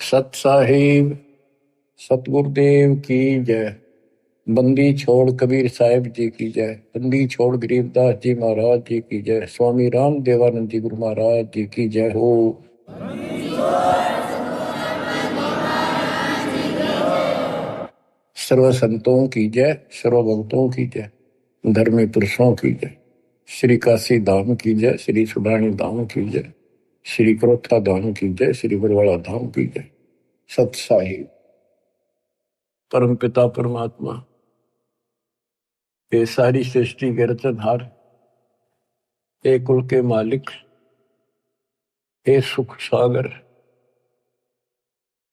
सत साहिब सतगुरुदेव की जय। बंदी छोड़ कबीर साहिब जी की जय। बंदी छोड़ गरीबदास जी महाराज जी की जय। स्वामी राम देवानंद जी गुरु महाराज जी की जय हो। सर्व संतों की जय, सर्व भक्तों की जय, धर्मी पुरुषों की जय। श्री काशी धाम की जय, श्री सुडानी धाम की जय, श्री क्रोथा धाम की जय, श्री बरवाड़ा धाम की जय। सत साहिब परम पिता परमात्मा, ये सारी सृष्टि के रचनहार, हे कुल के मालिक, हे सुख सागर,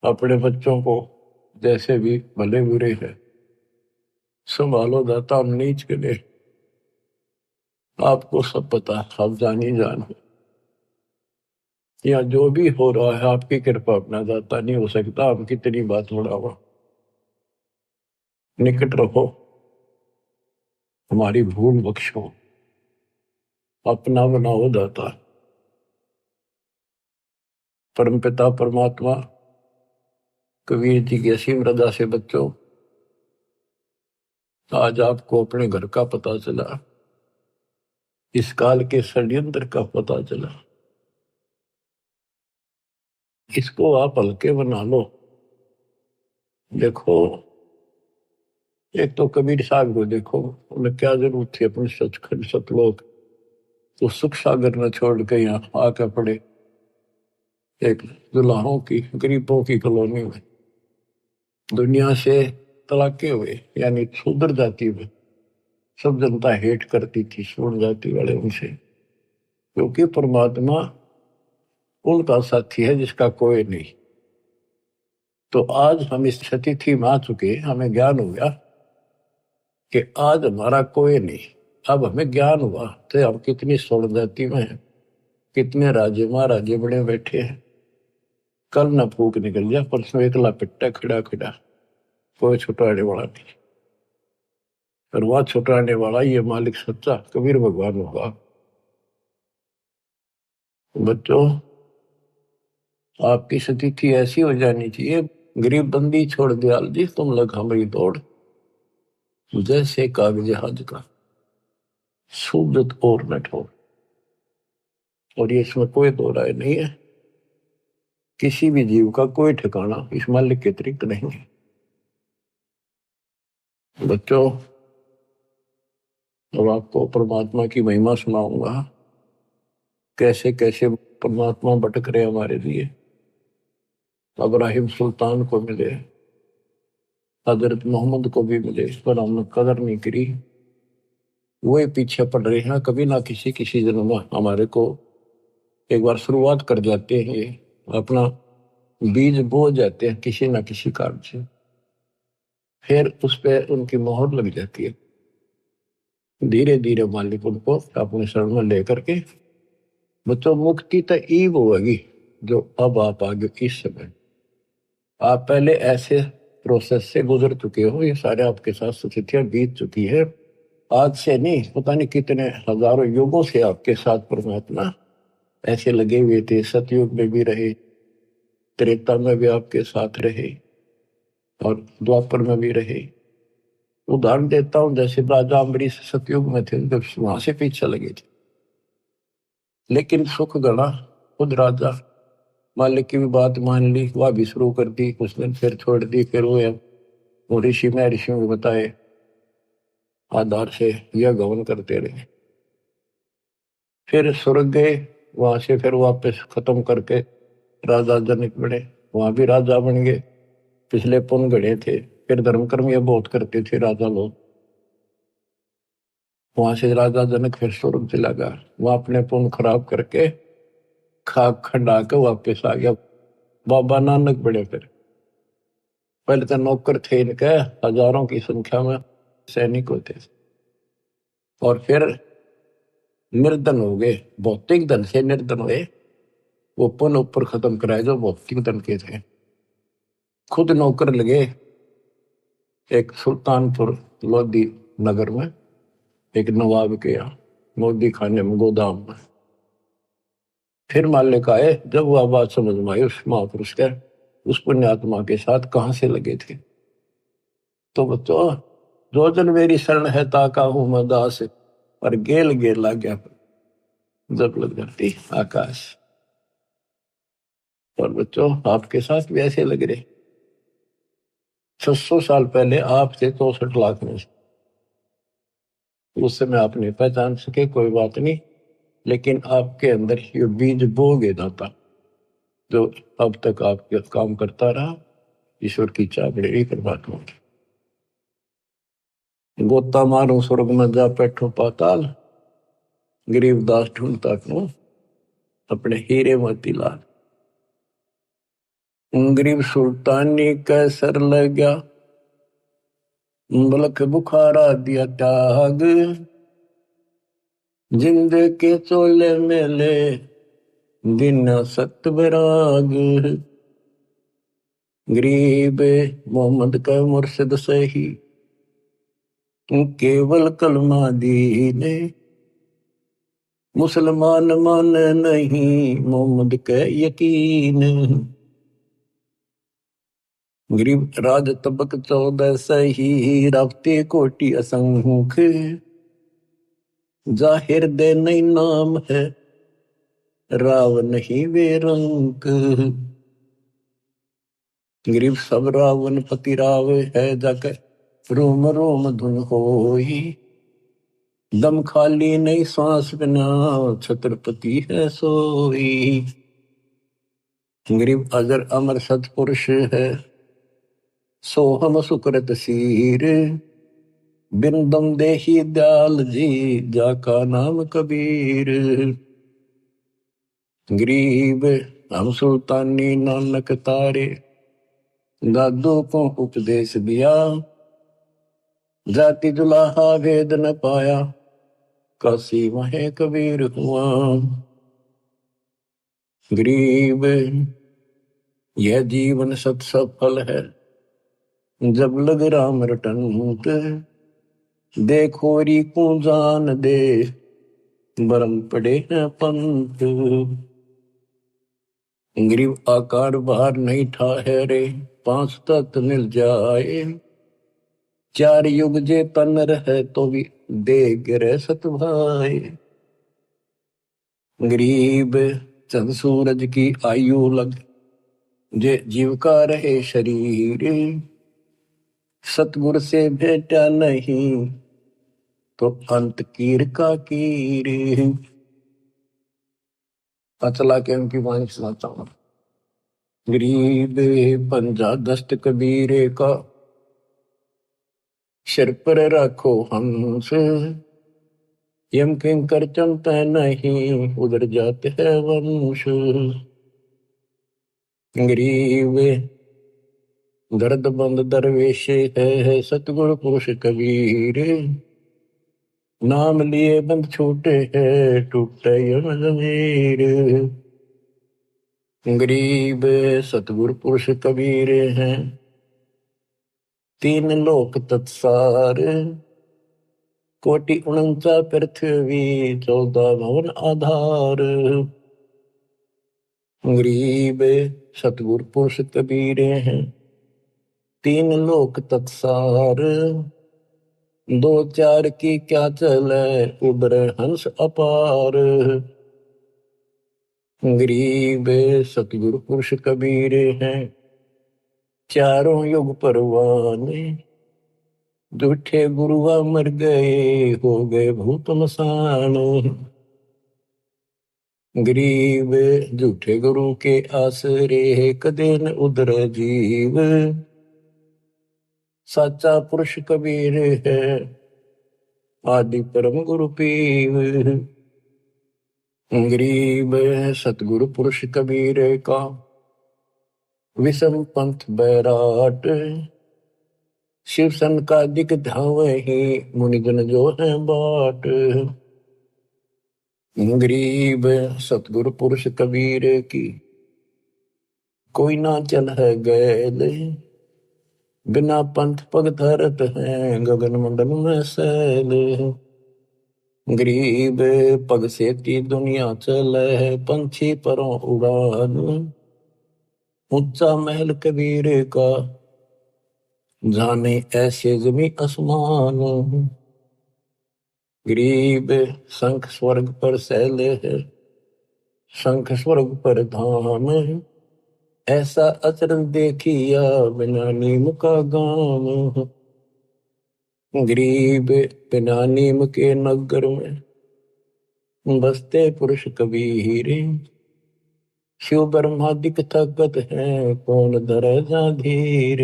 अपने बच्चों को जैसे भी भले बुरे है संभालो दाता। हम नीच के लिए आपको सब पता, आप जानी जान हो। या जो भी हो रहा है आपकी कृपा, अपना दाता नहीं हो सकता। हम कितनी बात बढ़ावा, निकट रहो, हमारी भूल बख्शो, अपना बनाओ दाता। परम पिता परमात्मा, कबीर जी की असीम रजा से बच्चों, आज आपको अपने घर का पता चला, इस काल के षड्यंत्र का पता चला। इसको आप हल्के बना लो। देखो, एक तो कबीर साहब को देखो, उन्हें क्या जरूरत थी अपने सचखंड सतलोक तो सुख सागर न छोड़ के यहाँ आकर पड़े एक दुल्हाओं की, गरीबों की कॉलोनी में। दुनिया से तलाके हुए, यानी शूद्र जाति में सब जनता हेट करती थी शूद्र जाति वाले उनसे, क्योंकि परमात्मा उनका साथी है जिसका कोई नहीं। तो आज हम इस स्थिति में आ चुके, हमें ज्ञान हो गया कि आज हमारा कोई नहीं। अब हमें ज्ञान हुआ तो हम कितनी स्वर्ण जाति में हैं, कितने राजे महाराजे बड़े बैठे हैं। कल न फूक निकल जाए, परसों एकला पिट्टा खड़ा खड़ा, कोई छुटाने वाला नहीं। और वह छुटाने वाला ये मालिक सच्चा कबीर भगवान होगा। बच्चों, आपकी स्थिति ऐसी हो जानी चाहिए, गरीब बंदी छोड़ दयाल जी तुम लग हमारी दौड़, जैसे कागज हज का सूजत और न ठोर। और ये इसमें कोई दो राय नहीं है, किसी भी जीव का कोई ठिकाना इस मालिक के अतिरिक्त नहीं है। बच्चों, अब आपको परमात्मा की महिमा सुनाऊंगा, कैसे कैसे परमात्मा भटक रहे हमारे लिए। इब्राहिम सुल्तान को मिले, हजरत मोहम्मद को भी मिले, पर हमने कदर नहीं करी। वही पीछे पड़ रहे हैं, कभी ना किसी जन्म में हमारे को एक बार शुरुआत कर जाते हैं, अपना बीज बो जाते हैं किसी ना किसी कारण से, फिर उस पर उनकी मोहर लग जाती है। धीरे धीरे मालिक उनको अपने शरण में लेकर के, बच्चों मुक्ति तो ईब होगी जो अब आप आगे इस समय, आप पहले ऐसे प्रोसेस से गुजर चुके हो, ये सारे आपके साथ स्थितियां बीत चुकी है। आज से नहीं, पता नहीं कितने हजारों युगों से आपके साथ परमात्मा ऐसे लगे हुए थे। सतयुग में भी रहे, त्रेता में भी आपके साथ रहे, और द्वापर में भी रहे। उदाहरण देता हूं, जैसे राजा अम्बरीश सतयुग में थे, जब वहां से पीछे लगे थे, लेकिन सुख गणा खुद राजा मालिक की भी बात मान ली, वह भी शुरू कर दी, कुछ दिन फिर छोड़ दी। फिर वो ऋषि में ऋषियों को बताए आधार से यह गवन करते रहे। फिर स्वर्ग गए, वहां से फिर वापस खत्म करके राजा जनक बने, वहां भी राजा बन गए। पिछले पुण्य गढ़े थे, फिर धर्म कर्म ये बहुत करते थे राजा लोग। वहां से राजा जनक फिर स्वर्ग चला गया, वहां अपने पुण्य खराब करके खाक खंडा के वापस आ गया। बाबा नानक बड़े, फिर पहले तो नौकर थे इनके हजारों की संख्या में, सैनिक होते थे, और फिर निर्धन हो गए, भौतिक धन से निर्धन हुए। वो पुण्य ऊपर खत्म कराए जो भौतिक धन के थे। खुद नौकर लगे एक सुल्तानपुर लोधी नगर में, एक नवाब के यहाँ मोदी खाने में, गोदाम में। फिर मालिक आए, जब वह बात समझ में आई उस महापुरुष के, उस पुण्यात्मा के साथ कहां से लगे थे। तो बच्चों, जो जन मेरी शरण है ताका हूं मैं दास, और गेल गेल ला गया जब लग जाती आकाश। और बच्चों, आपके साथ भी ऐसे लग रहे। 600 साल पहले आप थे 64 लाख में से, उस समय आप नहीं पहचान सके, कोई बात नहीं, लेकिन आपके अंदर ये बीज बो गए दाता, जो अब तक आपके काम करता रहा। ईश्वर की चाबड़ी परमात्मा की। गोता मारू स्वर्ग में जा बैठो पाताल, गरीबदास ढूंढता क्यों अपने हीरे मोतीलाल। गरीब सुल्तानी कैसर लग गया, बलख बुखारा दिया त्याग, जिंद के चोले मेले दिन सत विराग। गरीब मोहम्मद का मुर्शिद सही, केवल कलमा दीने, मुसलमान मान नहीं मोहम्मद के यकीन। गरीब राज तबक 14 सही, रावते कोटि असंख्य, जाहिर दे नहीं नाम है, राव नहीं वे रंक। गरीब सब रावण पति राव है, जाकर रोम रोम धुन होई, दम खाली नहीं सांस बिना, छत्रपति है सोई। गरीब अजर अमर सतपुरुष है, सोहम सुकृत सीर, बिन दम देही दयाल जी, जाका नाम कबीर। गरीब हम सुल्तानी नानक तारे, दादू को उपदेश दिया, जाति जुलाहा भेद न पाया, काशी वहे कबीर हुआ। गरीब यह जीवन सत सफल है, जब लग राम रटंत, देखोरी को जान दे, बरम पड़े हैं पंत। गरीब आकार बाहर नहीं ठहरे, 5 तत्व मिल जाए, 4 युग जे तन रहे तो भी दे गिरे सत भाई। गरीब चंद सूरज की आयु लग, जे जीव का रहे शरीर, सतगुर से भेटा नहीं तो अंत कीर का कीर। चला के उनकी वाणी सुनाता हूं। गरीब पंजा दस्त कबीरे का, सिर पर रखो हंस, यम किंकर चलते नहीं, उधर जाते हैं वंश। गरीब दर्द बंद दरवेश है, सतगुरु पुरुष कबीर, नाम लिए बंद छूटे है, टूटे यम जमीर। गरीब सतगुरु पुरुष कबीर हैं, 3 लोक तत्सार, कोटि 49 पृथ्वी, 14 भवन आधार। गरीब सतगुरु पुरुष कबीर हैं, 3 लोक तत्सार, 2 4 की क्या चले, उबरे हंस अपार। गरीब सतगुरु पुरुष कबीर हैं, चारों युग परवाने, झूठे गुरुआ मर गए, हो गए भूत मसान। गरीब झूठे गुरु के आसरे, कदे न उधर जीव, साचा पुरुष कबीर है, आदि परम गुरु पीव। गरीब सतगुरु पुरुष कबीर का, विषम पंथ बैराट, शिव सन का दिक धावे ही, मुनिजन जो है बाट। गरीब सतगुरु पुरुष कबीर की, कोई ना चल है गैल, बिना पंथ पग धरत है, गगन मंडल में सैल। गरीब पग से ती दुनिया चले, पंछी परों उड़ान, ऊंचा महल कबीर का, जाने ऐसे जमी आसमान। गरीब शंख स्वर्ग पर सैले है, शंख स्वर्ग पर धाम। ऐसा अचरज देखिया बिना नीम का गाम। गरीब बिना नीम के नगर में बसते पुरुष कबीर। शिव ब्रह्मादिक ताकत है, कौन धरे जा धीर।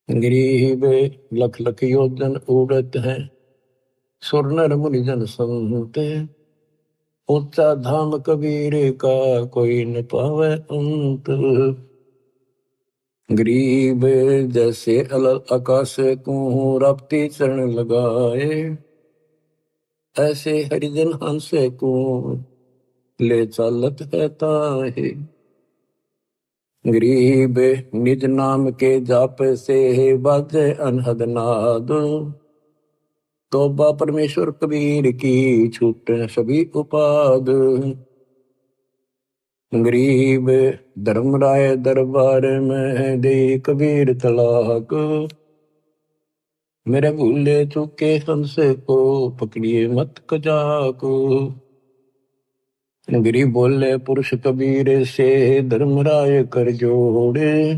गरीब लख लख योजन उड़त है, सुर नर मुनि जन संत। ऊंचा धाम कबीर का, कोई न पावे अंत। गरीब जैसे अलल आकाश को रपती चरण लगाए, ऐसे हरिजन हंस को ले चालत है ताहे। गरीब निज नाम के जाप से बाजे अनहद नाद। तौबा परमेश्वर कबीर की, छूट सभी उपाद। गरीब धर्मराय दरबार में दे कबीर तलाक। मेरे भूले चूके हंस को पकड़िए मत कजाक। गरीब बोले पुरुष कबीर से, धर्मराय कर जोड़े।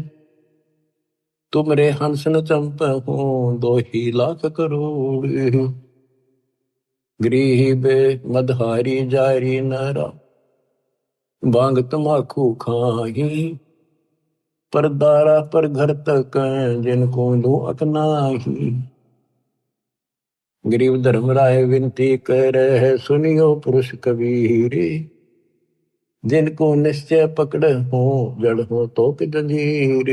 तुमरे हंस न चंप हो, 2 ही लाख करोड़। गरीब मदहारी जारी नरा, बांग तमाकू खाही। पर दारा पर घर तक, जिनको दो अकनाही। गरीब धर्मराय विनती करे, सुनियो पुरुष कबीर। जिनको निश्चय पकड़ हो, जड़ हो तो कि जंजीर।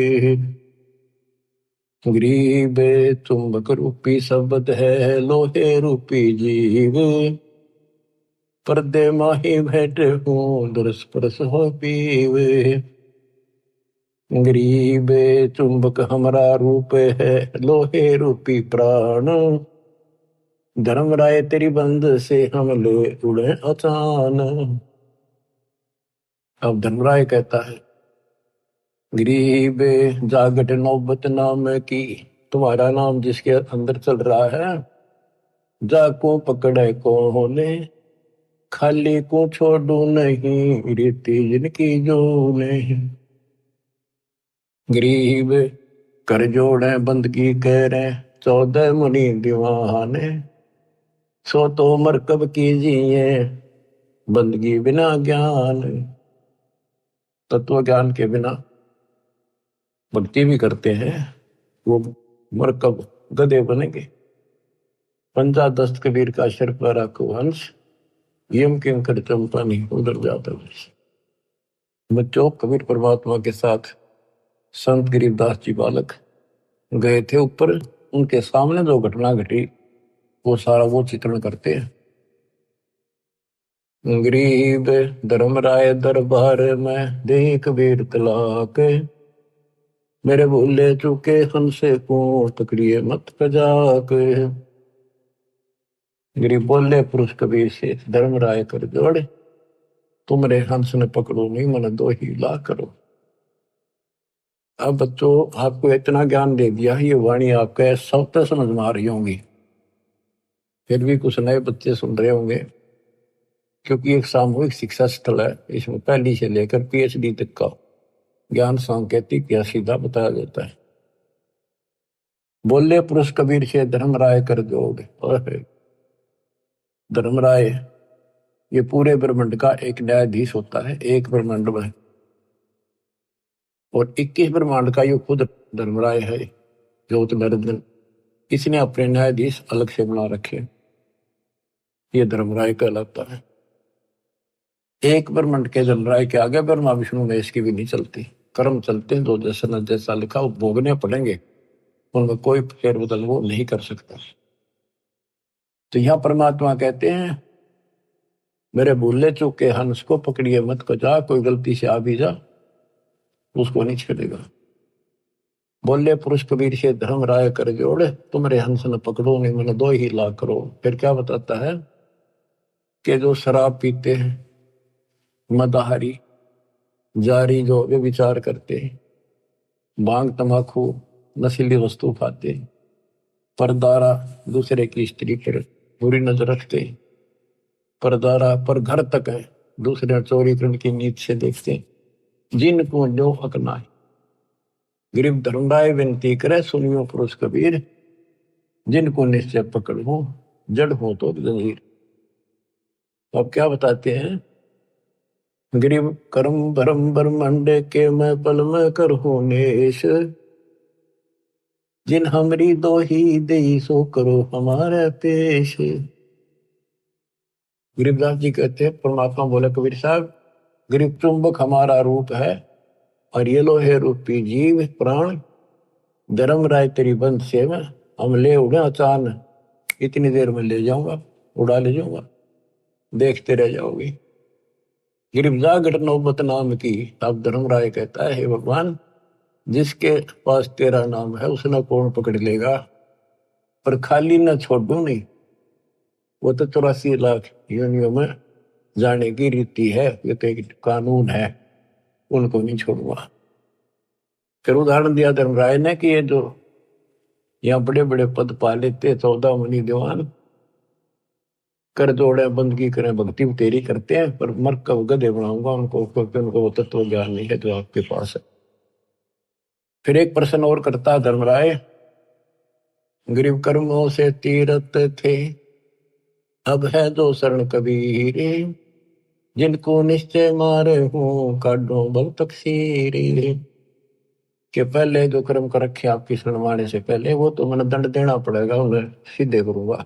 गरीब चुंबक रूपी शब्द है, लोहे रूपी जीव। पर्दे माही भेंट हो, दरस परस हो पीव। गरीब चुंबक हमारा रूप है, लोहे रूपी प्राण। धर्मराय तेरी बंद से हम ले उड़े अचान। अब धर्मराय कहता है, गरीब जागट नौबत नाम की, तुम्हारा नाम जिसके अंदर चल रहा है। जाको पकड़े को ने, खाली को छोड़ू नहीं, रीति जिनकी जो नहीं। गरीब कर जोड़े बंदगी कह रहे, 14 मुनि दीवाने। सो तो मरकब कीजिए, बंदगी बिना ज्ञान। तत्व ज्ञान के बिना भक्ति भी करते हैं, वो मरकब गधे बनेंगे। पंजा दस्त कबीर का सिर पर रखो हंस, यम किम कर चंपा नहीं उधर जाता। बच्चों, कबीर परमात्मा के साथ संत गरीबदास जी बालक गए थे ऊपर। उनके सामने जो घटना घटी वो सारा वो चित्रण करते हैं। गरीब धर्मराय दरबार में दे कबीर तलाक। मेरे भूले चूके हंसे को, पकड़िए मत कजाक। गरीब बोले पुरुष कबीर से, धर्मराय कर जोड़े। तुमरे हंस ने पकड़ो नहीं, मन 2 ही लाख करो। अब बच्चों, आपको इतना ज्ञान दे दिया, ये वाणी आपके सब तक समझ में आ रही होंगी। फिर भी कुछ नए बच्चे सुन रहे होंगे, क्योंकि एक सामूहिक शिक्षा स्थल है। इसमें पहली से लेकर PhD तक का ज्ञान सांकेतिक या सीधा बताया जाता है। बोले पुरुष कबीर से, धर्मराय कर जोड़। धर्मराय ये पूरे ब्रह्मांड का एक न्यायाधीश होता है, एक ब्रह्मांड में। और 21 ब्रह्मांड का ये खुद धर्मराय है, ज्योत नरदन। इसने अपने न्यायाधीश अलग से बना रखे, ये धर्मराय कहलाता है। एक ब्रह्मांड के धर्मराय के आगे ब्रह्मा विष्णु महेश की भी नहीं चलती। कर्म चलते हैं, जो जैसा न जैसा लिखा वो भोगने पड़ेंगे, उनमें कोई फेर बदल वो नहीं कर सकता। तो यहां परमात्मा कहते हैं, मेरे भूले चूके हंस को पकड़िए मत कजा। कोई गलती से आ भी जा, उसको नहीं छेड़ेगा। बोले पुरुष कबीर से, धर्मराय कर जोड़े। तुमरे हंस न पकड़ो नहीं, मैंने 2 ही लाख करो। फिर क्या बताता है कि जो शराब पीते हैं, मदाहारी, जारी जो वे विचार करते, भांग तंबाकू नशीली वस्तु खाते, परदारा दूसरे की स्त्री पर बुरी नजर रखते, परदारा पर घर तक है दूसरे चोरी करने की नीत से देखते, जिनको जो हक ना है। गरीब धर्मराय विनती करे सुनियो पुरुष कबीर, जिनको निश्चय पकड़ हो जड़ हो तो जंजीर। अब क्या बताते हैं, गरीब कर्म भरम ब्रह्मांड के मैं पल में कर हो नेश, जिन हमरी दो ही दे सो करो हमारे पेश। गरीबदास जी कहते हैं, परमात्मा बोले कबीर साहब, गरीब चुंबक हमारा रूप है और ये लो है रूपी जीव प्राण, धर्म राय तेरी बंद से में हम ले उड़े अचान, इतनी देर में ले जाऊंगा, उड़ा ले जाऊंगा, देखते रह जाओगे। गिरफ्जा घट नौबत नाम की। अब धर्मराय कहता है, हे भगवान, जिसके पास तेरा नाम है उसने कौन पकड़ लेगा, पर खाली न छोड़ू नहीं, वो तो 84 लाख योनियों में जाने की रीति है, ये तो एक कानून है, उनको नहीं छोड़ूंगा। फिर उदाहरण दिया धर्मराय ने कि ये जो यहाँ बड़े बड़े पद पा लेते 14 मुनि दीवान, कर जोड़े बंदगी करें भक्ति तेरी करते हैं, पर मर कब गधे बनाऊंगा उनको, क्योंकि उनको वो तत्व ज्ञान नहीं है जो आपके पास है। फिर एक प्रश्न और करता धर्मराय, गरीब कर्मों से तीरथ थे, अब है जो शरण कबीर, जिनको निश्चय मारे हो काटो भव तकसीर। के पहले जो कर्म कर रखे आपकी शरण माने से पहले, वो तो मैंने दंड देना पड़ेगा, उन्हें सीधे करूंगा।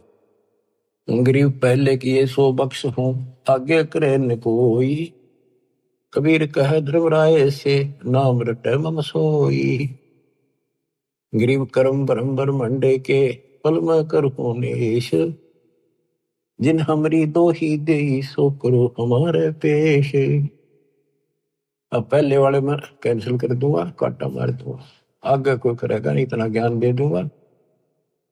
गरीब पहले किए सो बख्श हूं, आगे करे न कोई, कबीर कह ध्रुवराय से नाम रटे मम सोई। गरीब कर्म ब्रह्म ब्रह्मंडे के पल में कर नेश, जिन हमरी दो ही दे सो करो हमारे पेश। अब पहले वाले में कैंसिल कर दूंगा, काटा मार दूंगा, आगे कोई करेगा नहीं, इतना ज्ञान दे दूंगा।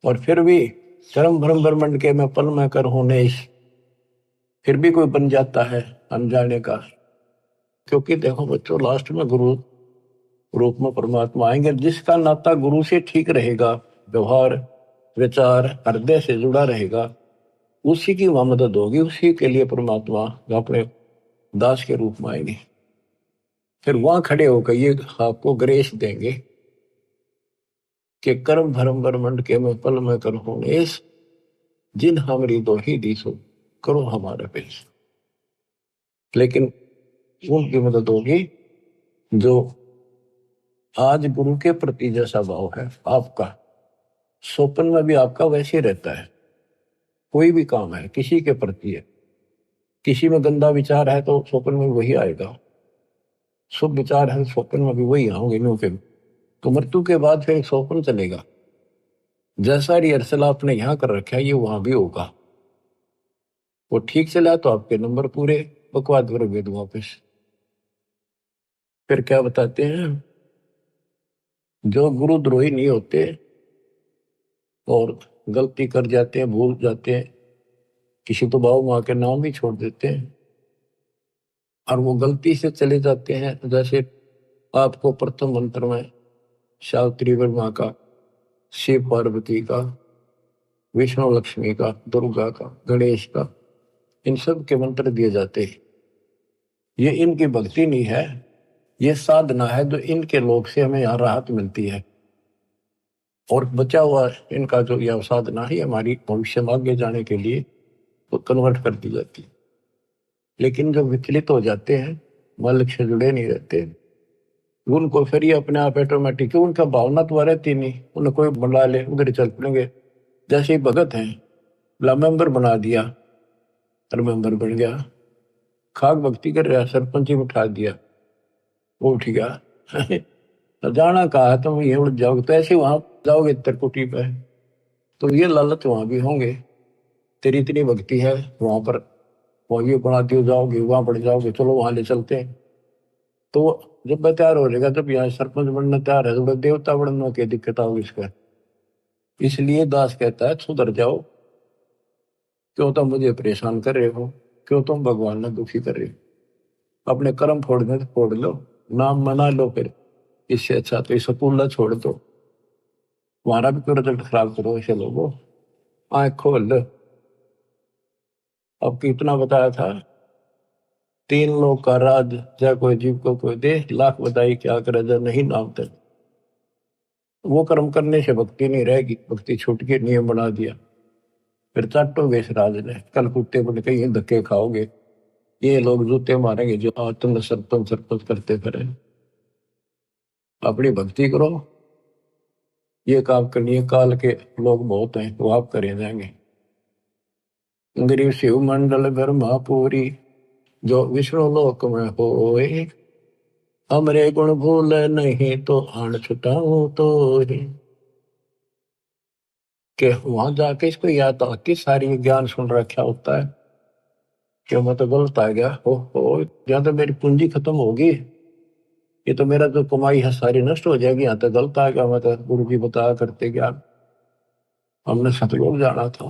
और फिर भी कर्म ब्रह्म ब्रह्मंड के मैं पल में कर नेश, फिर भी कोई बन जाता है अनजाने का, क्योंकि देखो बच्चों, लास्ट में गुरु रूप में परमात्मा आएंगे। जिसका नाता गुरु से ठीक रहेगा, व्यवहार विचार हृदय से जुड़ा रहेगा, उसी की वहां मदद होगी, उसी के लिए परमात्मा अपने दास के रूप में आएंगे। फिर वहां खड़े होकर ये आपको ग्रेस देंगे कि कर्म धर्म ब्रह्मंड के मैं पल में करो नेश, जिन हमारी दो ही दिसो करो हमारे पेश। लेकिन उनकी मदद होगी जो आज गुरु के प्रति जैसा भाव है आपका, स्वप्न में भी आपका वैसे ही रहता है। कोई भी काम है किसी के प्रति है, किसी में गंदा विचार है तो स्वप्न में वही आएगा, शुभ विचार है स्वप्न में भी वही आओगे नो के। तो मृत्यु के बाद फिर स्वप्न चलेगा, जैसा रिहर्सल आपने यहाँ कर रखा है ये वहां भी होगा। वो ठीक चला तो आपके नंबर पूरे, बकवाद करोगे तो वापिस। फिर क्या बताते हैं, जो गुरुद्रोही नहीं होते और गलती कर जाते हैं, भूल जाते हैं, किसी तो बाबू माँ के नाम भी छोड़ देते हैं और वो गलती से चले जाते हैं, जैसे आपको प्रथम मंत्र में सावित्री माँ का, शिव पार्वती का, विष्णु लक्ष्मी का, दुर्गा का, गणेश का, इन सब के मंत्र दिए जाते हैं। ये इनकी भक्ति नहीं है, ये साधना है जो इनके लोग से हमें यहाँ राहत मिलती है। और बचा हुआ इनका जो यह साधना है हमारी भविष्य में आगे जाने के लिए तो कन्वर्ट कर दी जाती है। लेकिन जो विचलित हो जाते हैं, मालिक से जुड़े नहीं रहते, उनको फिर ये अपने आप ऑटोमेटिक, उनका भावना तो रहती नहीं, उन्हें कोई बुला ले उधर ही चल पड़ेंगे। जैसे ही भगत हैं, मेंबर बना दिया और मेंबर बन गया, खाक भक्ति कर रहा, सरपंच ही उठा दिया, वो उठ गया। तो जाना कहा तुम ये उड़ जाओगे, तो ऐसे वहां जाओगे त्रिकुटी पे, तो ये लालच वहां भी होंगे, तेरी इतनी भक्ति है वहां पर, वो ये बना दियो, जाओगे वहां पड़ जाओगे, चलो वहां ले चलते हैं। तो जब मैं तैयार हो जाएगा, जब यहाँ सरपंच बनना तैयार है, तो देवता बनने की दिक्कत आओगी इसका। इसलिए दास कहता है सुधर जाओ, क्यों तुम मुझे परेशान कर रहे हो, क्यों तुम भगवान ने दुखी कर रहे हो, अपने कर्म फोड़ने तो फोड़ लो, नाम मना लो फिर, इससे अच्छा तो स्कूल छोड़ दो, तुम्हारा भी तो रिजल्ट खराब करो ऐसे लोगों। आँख खोल लो। अब कितना बताया था, 3 लोग का राज, जय कोई जीव को कोई दे, लाख बताई क्या करे जब नहीं नाम तक। वो कर्म करने से भक्ति नहीं रहेगी, भक्ति छूट के नियम बना दिया, फिर चाटोगे इस राज ने, कल कुत्ते बन के ये धक्के खाओगे, ये लोग जूते मारेंगे जो आज तुम सरपंच सरपंच करते फिरे। अपनी भक्ति करो, ये काम करनी, काल के लोग बहुत हैं वो आप करे जाएंगे। गरीब शिव मंडल ब्रह्मापुरी, जो विष्णु लोक में होए, हमरे गुण भूल नहीं तो आन छुटाऊं तो ही। कि वहां जाके इसको याद था कि सारी ज्ञान सुन रखा होता है कि मैं तो गलत आ गया, हो या तो मेरी पूंजी खत्म होगी, ये तो मेरा जो कमाई है सारी नष्ट हो जाएगी, यहाँ तो गलत आ गया, मैं तो गुरु जी बताया करते ज्ञान, हमने सतलोक जाना था।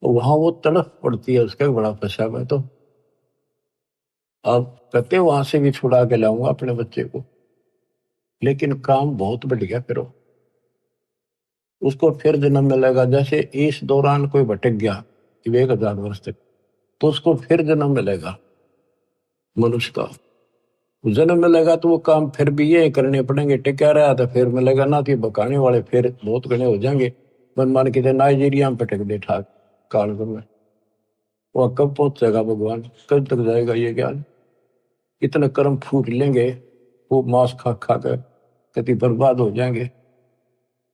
तो वहां वो तड़फ पड़ती है उसका बड़ा फंसा मैं तो। अब कहते वहां से भी छुड़ा के लाऊंगा अपने बच्चे को, लेकिन काम बहुत बढ़ गया फिर उसको फिर जन्म मिलेगा। जैसे इस दौरान कोई भटक गया 1000 वर्ष तक, तो उसको फिर जन्म मिलेगा मनुष्य का। जन्म मिलेगा तो वो काम फिर भी ये करने पड़ेंगे, टिका रहा तो फिर मिलेगा ना, तो बकाने वाले फिर बहुत घने हो जाएंगे। मन मान के नाइजीरिया में पटक दे ठाक काल में, वह कब पहुंचेगा भगवान, कब तक जाएगा ये ज्ञान। इतने कर्म फूट लेंगे, वो मांस खा खा कर कति बर्बाद हो जाएंगे।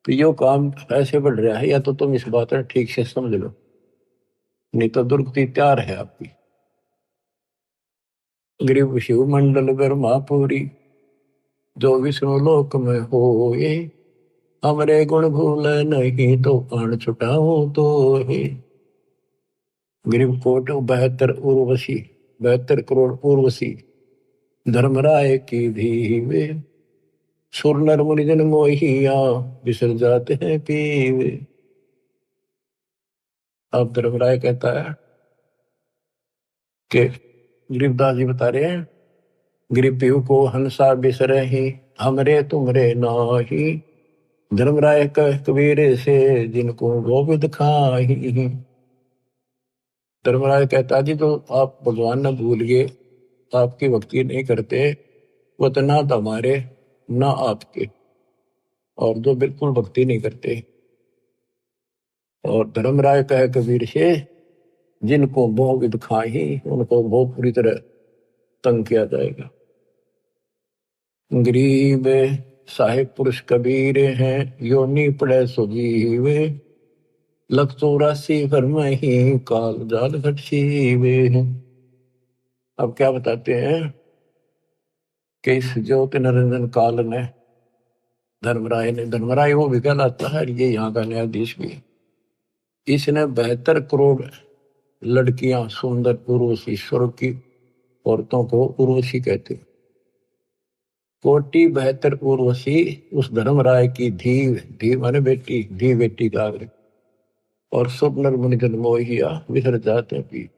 तो यो काम ऐसे बढ़ रहा है, या तो तुम इस बात में ठीक से समझ लो, नहीं तो दुर्गति तैयार है आपकी। गरीब शिव मंडल ब्रह्मापुरी, जो विष्णु लोक में होए, हमरे गुण भूल नहीं तो प्राण छुटाओ तो ही। गरीब कोट 72 उर्वशी, 72 करोड़ उर्वशी, धर्मराय की धीवे, सुर नर मुनि जन मोहिया, बिसर जाते हैं पीवे। अब धर्मराय कहता है कि गरीबदास जी बता रहे हैं, गरीब पीहू को हंसा बिसरे ही, हमरे तुमरे नाही, धर्मराय कह कबीर से जिनको गोविंद खाही। धर्मराज कहता जी तो आप भगवान न भूल गए, आपकी भक्ति नहीं करते, वो तो ना तो हमारे ना आपके, और जो बिल्कुल भक्ति नहीं करते। और धर्मराय कहे कबीर से, जिनको गोविंद खाही, उनको बहुत बुरी तरह तंग किया जाएगा। गरीब साहिब पुरुष कबीर हैं, योनि पड़े सुजीवे, 184 घर में ही काल जाल घट सीवे। अब क्या बताते हैं कि इस ज्योति निरंजन काल ने, धर्मराय वो भी कहलाता है, ये यहाँ का न्यायाधीश भी, इसने 72 करोड़ लड़कियां सुंदर उर्वशी, स्वर्ग की औरतों को उर्वशी कहते, कोटि 72 उर्वशी उस धर्मराय की धी माने बेटी, धी बेटी का आग्रह, और सब नर मुनि जन मोहिया विसर जाते भी।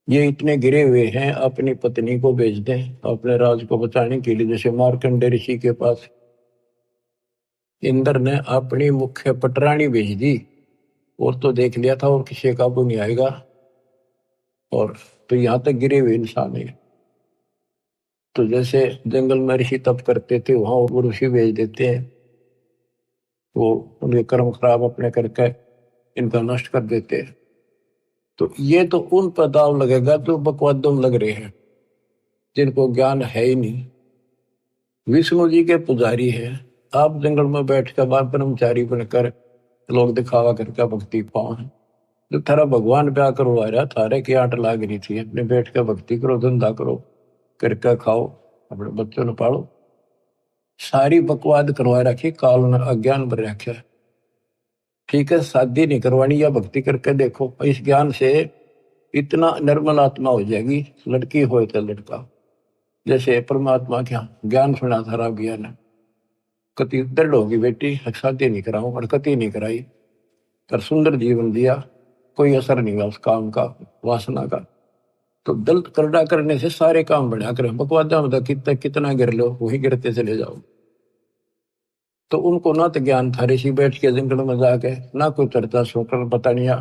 ये इतने गिरे हुए हैं, अपनी पत्नी को बेच दें अपने राज को बचाने के लिए। जैसे मार्कंडे ऋषि के पास इंद्र ने अपनी मुख्य पटरानी भेज दी, और तो देख लिया था और किसी काबू नहीं आएगा, और तो यहां तक गिरे हुए इंसान है। तो जैसे जंगल में ऋषि तप करते थे, वहां वो ऋषि भेज देते हैं, वो उनके कर्म खराब अपने करके इनका नष्ट कर देते हैं। तो ये तो उन पर दाव लगेगा जो बकवादों में लग रहे हैं, जिनको ज्ञान है ही नहीं। विष्णु जी के पुजारी है, आप जंगल में बैठ कर बार ब्रह्मचारी बनकर लोग दिखावा करके भक्ति पाओ। जो थारा भगवान ब्याह करवा रहा, थारे की आट लाग रही थी, अपने बैठ कर भक्ति करो, धंधा करो, करके खाओ, अपने बच्चों ने पालो। सारी बकवाद करवा रखी, काल ने अज्ञान भर रखा। ठीक है, शादी नहीं करवानी, या भक्ति करके देखो, इस ज्ञान से इतना निर्मल आत्मा हो जाएगी, लड़की हो तो लड़का। जैसे परमात्मा क्या ज्ञान सुना था ज्ञान, कति दृढ़ होगी बेटी, शादी नहीं कराऊं, और कति नहीं कराई, पर सुंदर जीवन दिया, कोई असर नहीं हुआ उस काम का, वासना का। तो दल करड़ा करने से सारे काम बढ़िया करें, बकवादा मतलब कितना कितना गिर लो वही गिरते चले जाओ। तो उनको ना तो ज्ञान था, ऋषि बैठ के जंगल में जाके ना कोई चर्चा सुनकर पता नहीं आ,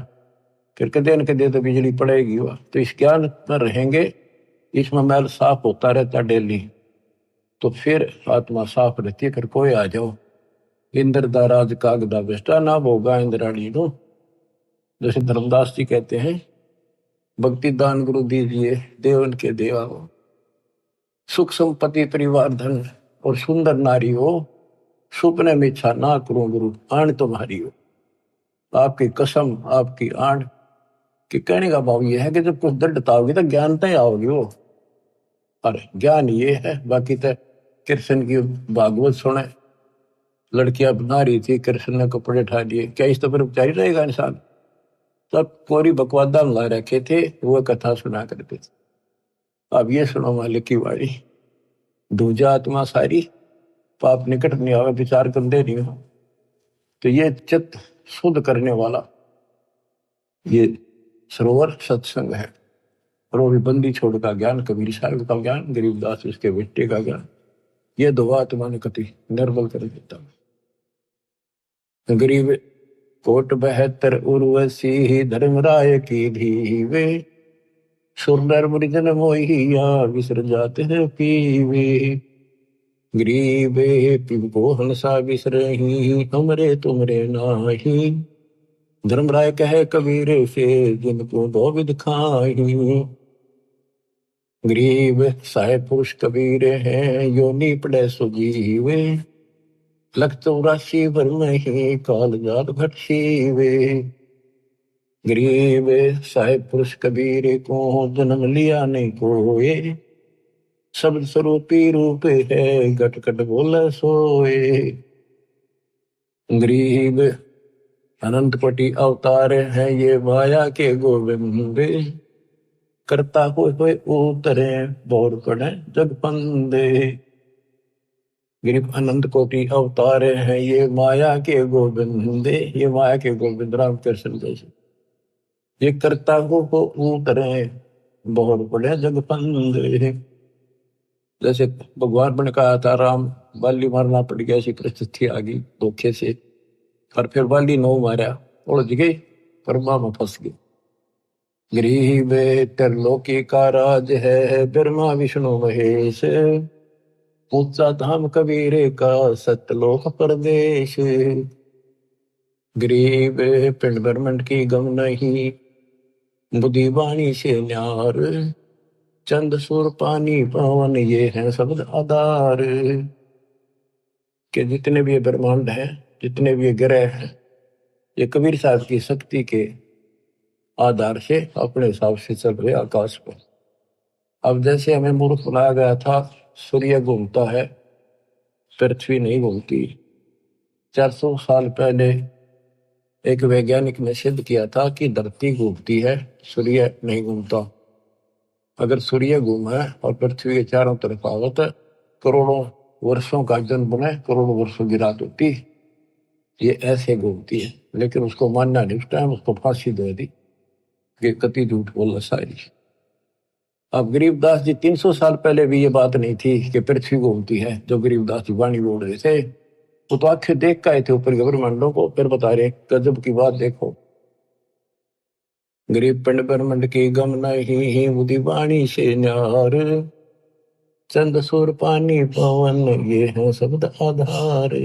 फिर कदे न कदे तो बिजली पड़ेगी वह। तो इस ज्ञान में रहेंगे, इसमें मैल साफ होता रहता डेली, तो फिर आत्मा साफ रहती है। फिर कोई आ जाओ इंद्र दा राज कागदा बेस्टा ना भोगा इंद्राणी नो, जैसे धर्मदास जी कहते हैं, भक्ति दान गुरु दीजिए देवन के देवा हो, सुख संपत्ति परिवार धन और सुंदर नारी हो, सुपने में इच्छा ना करूं गुरु आण तुम्हारी हो। आपकी कसम आपकी आण कि कहने का भाव ये है कि जब कुछ दृढ़ता होगी तो ज्ञान तय आओगी वो। अरे ज्ञान ये है, बाकी तो कृष्ण की भागवत सुने, लड़कियां बना रही थी, कृष्ण ने कपड़े उठा दिए, क्या इस तो पर उपचारी रहेगा इंसान। तब कोरी बकवादा मिला रखे थे, वो कथा सुना करते थे। अब ये सुनो मालिक की वाणी, दूजा आत्मा सारी पाप निकट नहीं आवे, विचार कर दे नहीं हो। तो ये चित्त शुद्ध करने वाला ये सरोवर सत्संग है। और वो भी बंदी छोड़ का ज्ञान, कबीर साहब का ज्ञान, गरीबदास उसके बेटे का ज्ञान, ये दो आत्मा ने कति निर्बल कर देता। गरीब कोट 72 उर्वशी धर्मराय की धीवे, सुरनर मृजन मोहिया विसर जाते हैं पीवे। गरीबे पिंको हंसा विसरही, हमरे तुमरे नाही, धर्मराय कहे कबीर से जिनको दो विध खाही। गरीब साहेब पुरुष कबीर हैं, योनि पड़े सुजीवे, लख 84 भर में काल जात घट सीवे। गरीब साहेब पुरुष कबीर को जन्म लिया नहीं कोए, शब्द स्वरूपी रूप है घट घट बोला सोए। गरीब अनंत कोटि अवतार है ये माया के गोविंद, करता हुए उतरे बोर पड़े जग फंदे। गरीब अनंत कोटि अवतार है ये माया के गोविंदे, ये माया के गोविंद राम कृष्ण जैसे, ये करता हो उतरे बोर पड़े जग फंदे। जैसे भगवान ने कहा था राम बाली मारना पड़ गया, ऐसी परिस्थिति आ गई धोखे से, और फिर बाली नो मारा उड़ गई, कर्मा में फंस गई। गरीब त्रिलोकी का राज है ब्रह्मा विष्णु महेश, ऊंचा धाम कबीर का सतलोक प्रदेश। गरीब पिंड ब्रह्मंड की गम नहीं, बुद्धि वाणी से न्यार, चंद सुर पानी पवन ये है शब्द आधार। के जितने भी ये ब्रह्मांड है, जितने भी ये ग्रह हैं, ये कबीर साहब की शक्ति के आधार से अपने हिसाब से चल रहे आकाश पर। अब जैसे हमें मूर्ख बनाया गया था, सूर्य घूमता है पृथ्वी नहीं घूमती। 400 साल पहले एक वैज्ञानिक ने सिद्ध किया था कि धरती घूमती है, सूर्य नहीं घूमता। अगर सूर्य घूमे और पृथ्वी के चारों तरफ आवत, करोड़ों वर्षों का जन्म बने, करोड़ों वर्षों की रात होती, ये ऐसे घूमती है। लेकिन उसको मानना नहीं, उस टाइम उसको फांसी दे दी कि कति झूठ बोला सारी। अब गरीबदास जी 300 साल पहले भी ये बात नहीं थी कि पृथ्वी घूमती है, जो गरीबदास जी वाणी बोल रहे थे, वो तो आंखें देख का आए थे ऊपर ब्रह्मांडों को, फिर बता रहे गजब की बात देखो। गरीब पिंड ब्रह्मंड की गम नहीं, बुद्धि वाणी से न्यार, चंद सुर पानी पवन ये है शब्द आधार।